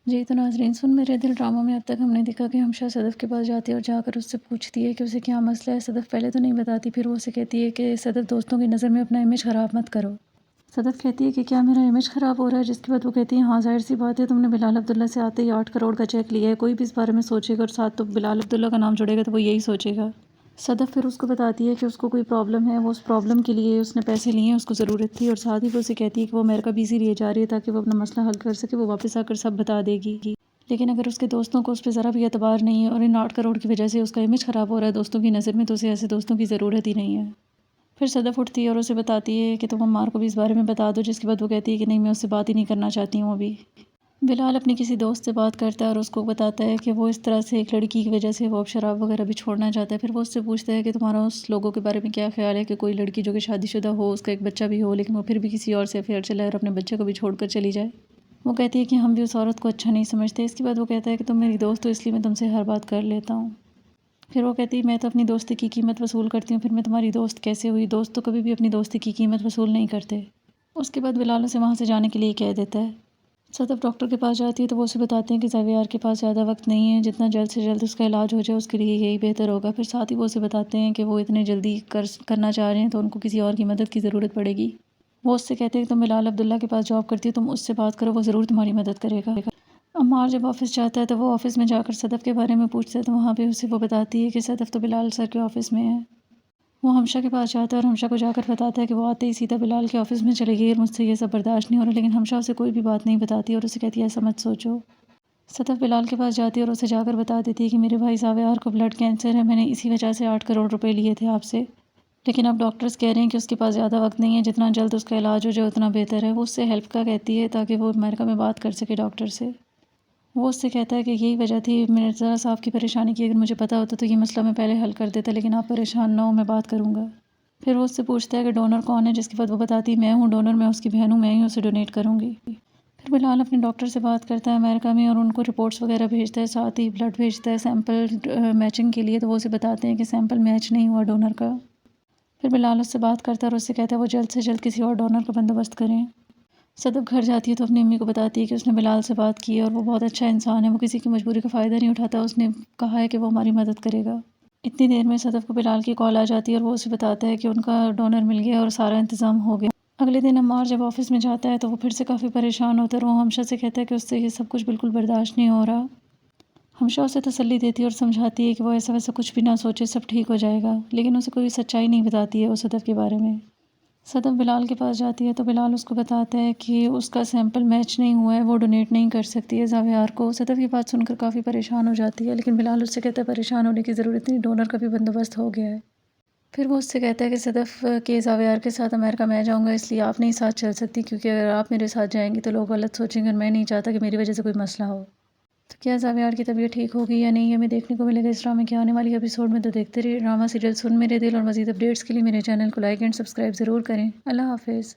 جی تو ناظرین، سن میرے دل ڈرامہ میں اب تک ہم نے دیکھا کہ ہمشہ صدف کے پاس جاتی ہے اور جا کر اس سے پوچھتی ہے کہ اسے کیا مسئلہ ہے۔ صدف پہلے تو نہیں بتاتی، پھر وہ اسے کہتی ہے کہ صدف، دوستوں کی نظر میں اپنا امیج خراب مت کرو۔ صدف کہتی ہے کہ کیا میرا امیج خراب ہو رہا ہے؟ جس کے بعد وہ کہتی ہے ہاں ظاہر سی بات ہے، تم نے بلال عبداللہ سے آتے ہی 8 کروڑ کا چیک لیا ہے، کوئی بھی اس بارے میں سوچے گا اور ساتھ تو بلال عبداللہ کا نام جڑے گا تو وہ یہی سوچے گا۔ صدف پھر اس کو بتاتی ہے کہ اس کو کوئی پرابلم ہے، وہ اس پرابلم کے لیے اس نے پیسے لیے ہیں، اس کو ضرورت تھی، اور ساتھ ہی وہ اسے کہتی ہے کہ وہ امریکہ بھی اسی لیے جا رہی ہے تاکہ وہ اپنا مسئلہ حل کر سکے، وہ واپس آ کر سب بتا دے گی۔ لیکن اگر اس کے دوستوں کو اس پہ ذرا بھی اعتبار نہیں ہے اور ان 8 کروڑ کی وجہ سے اس کا امیج خراب ہو رہا ہے دوستوں کی نظر میں، تو اسے ایسے دوستوں کی ضرورت ہی نہیں ہے۔ پھر صدف اٹھتی ہے اور اسے بتاتی ہے کہ تم عمار کو بھی اس بارے میں بتا دو، جس کے بعد وہ کہتی ہے کہ نہیں، میں اس سے بات ہی نہیں کرنا چاہتی ہوں ابھی۔ بلال اپنی کسی دوست سے بات کرتا ہے اور اس کو بتاتا ہے کہ وہ اس طرح سے ایک لڑکی کی وجہ سے وہ اب شراب وغیرہ بھی چھوڑنا چاہتا ہے۔ پھر وہ اس سے پوچھتا ہے کہ تمہارا اس لوگوں کے بارے میں کیا خیال ہے کہ کوئی لڑکی جو کہ شادی شدہ ہو، اس کا ایک بچہ بھی ہو، لیکن وہ پھر بھی کسی اور سے افیئر چلائے اور اپنے بچے کو بھی چھوڑ کر چلی جائے۔ وہ کہتی ہے کہ ہم بھی اس عورت کو اچھا نہیں سمجھتے۔ اس کے بعد وہ کہتا ہے کہ تم میری دوست ہو، اس لیے میں تم سے ہر بات کر لیتا ہوں۔ پھر وہ کہتی ہے میں تو اپنی دوستی کی قیمت وصول کرتی ہوں، پھر میں تمہاری دوست کیسے ہوئی؟ دوست تو کبھی بھی اپنی دوستی کی قیمت وصول نہیں کرتے۔ اس کے بعد بلال اسے وہاں سے جانے کے لیے کہہ دیتا ہے۔ صدف ڈاکٹر کے پاس جاتی ہے تو وہ اسے بتاتے ہیں کہ زاویار کے پاس زیادہ وقت نہیں ہے، جتنا جلد سے جلد اس کا علاج ہو جائے اس کے لیے یہی بہتر ہوگا۔ پھر ساتھ ہی وہ اسے بتاتے ہیں کہ وہ اتنے جلدی کرنا چاہ رہے ہیں تو ان کو کسی اور کی مدد کی ضرورت پڑے گی۔ وہ اس سے کہتے ہیں کہ تم بلال عبداللہ کے پاس جاب کرتی ہو، تم اس سے بات کرو، وہ ضرور تمہاری مدد کرے گا۔ عمار جب آفس جاتا ہے تو وہ آفس میں جا کر صدف کے بارے میں پوچھتا ہے تو وہاں پہ اسے وہ بتاتی ہے کہ صدف تو بلال سر کے آفس میں ہے۔ وہ ہمشہ کے پاس جاتا ہے اور ہمشہ کو جا کر بتاتا ہے کہ وہ آتے ہی سیدھا بلال کے آفس میں چلی گئی اور مجھ سے یہ سب برداشت نہیں ہو رہا، لیکن ہمشہ اسے کوئی بھی بات نہیں بتاتی اور اسے کہتی ہے ایسا مت سوچو۔ صدف بلال کے پاس جاتی ہے اور اسے جا کر بتا دیتی ہے کہ میرے بھائی زاویار کو بلڈ کینسر ہے، میں نے اسی وجہ سے 8 کروڑ روپے لیے تھے آپ سے، لیکن اب ڈاکٹرز کہہ رہے ہیں کہ اس کے پاس زیادہ وقت نہیں ہے، جتنا جلد اس کا علاج ہو جائے اتنا بہتر ہے۔ وہ اس سے ہیلپ کا کہتی ہے تاکہ وہ امریکہ میں بات کر سکے ڈاکٹر سے۔ وہ اس سے کہتا ہے کہ یہی وجہ تھی مرزا صاحب کی پریشانی کی، اگر مجھے پتہ ہوتا تو یہ مسئلہ میں پہلے حل کر دیتا، لیکن آپ پریشان نہ ہو، میں بات کروں گا۔ پھر وہ اس سے پوچھتا ہے کہ ڈونر کون ہے، جس کے بعد وہ بتاتی میں ہوں ڈونر، میں اس کی بہن ہوں، میں ہی اسے ڈونیٹ کروں گی۔ پھر بلال اپنے ڈاکٹر سے بات کرتا ہے امریکہ میں اور ان کو رپورٹس وغیرہ بھیجتا ہے، ساتھ ہی بلڈ بھیجتا ہے سیمپل میچنگ کے لیے، تو وہ اسے بتاتے ہیں کہ سیمپل میچ نہیں ہوا ڈونر کا۔ پھر بلال اس سے بات کرتا ہے اور اس سے کہتا ہے وہ جلد سے جلد کسی اور ڈونر کا بندوبست کریں۔ صدف گھر جاتی ہے تو اپنی امی کو بتاتی ہے کہ اس نے بلال سے بات کی ہے اور وہ بہت اچھا انسان ہے، وہ کسی کی مجبوری کا فائدہ نہیں اٹھاتا، اس نے کہا ہے کہ وہ ہماری مدد کرے گا۔ اتنی دیر میں صدف کو بلال کی کال آ جاتی ہے اور وہ اسے بتاتا ہے کہ ان کا ڈونر مل گیا اور سارا انتظام ہو گیا۔ اگلے دن عمار جب آفس میں جاتا ہے تو وہ پھر سے کافی پریشان ہوتا ہے اور وہ ہمشہ سے کہتا ہے کہ اس سے یہ سب کچھ بالکل برداشت نہیں ہو رہا۔ ہمشہ اسے تسلی دیتی ہے اور سمجھاتی ہے کہ وہ ایسا ویسا کچھ بھی نہ سوچے، سب ٹھیک ہو جائے گا، لیکن اسے کوئی سچائی نہیں بتاتی ہے وہ صدف کے بارے میں۔ صدف بلال کے پاس جاتی ہے تو بلال اس کو بتاتا ہے کہ اس کا سیمپل میچ نہیں ہوا ہے، وہ ڈونیٹ نہیں کر سکتی ہے زاویار کو۔ صدف یہ بات سن کر کافی پریشان ہو جاتی ہے، لیکن بلال اس سے کہتا ہے پریشان ہونے کی ضرورت نہیں، ڈونر کا بھی بندوبست ہو گیا ہے۔ پھر وہ اس سے کہتا ہے کہ صدف کے زاویار کے ساتھ امریکہ میں جاؤں گا، اس لیے آپ نہیں ساتھ چل سکتی، کیونکہ اگر آپ میرے ساتھ جائیں گی تو لوگ غلط سوچیں گے اور میں نہیں چاہتا کہ میری وجہ سے کوئی مسئلہ ہو۔ تو کیا زاویار کی طبیعت ٹھیک ہوگی یا نہیں، ہمیں دیکھنے کو ملے گا اس ڈرامے کے آنے والی ایپیسوڈ میں، تو دیکھتے رہیے ڈرامہ سیریل سن میرے دل، اور مزید اپڈیٹس کے لیے میرے چینل کو لائک اینڈ سبسکرائب ضرور کریں۔ اللہ حافظ۔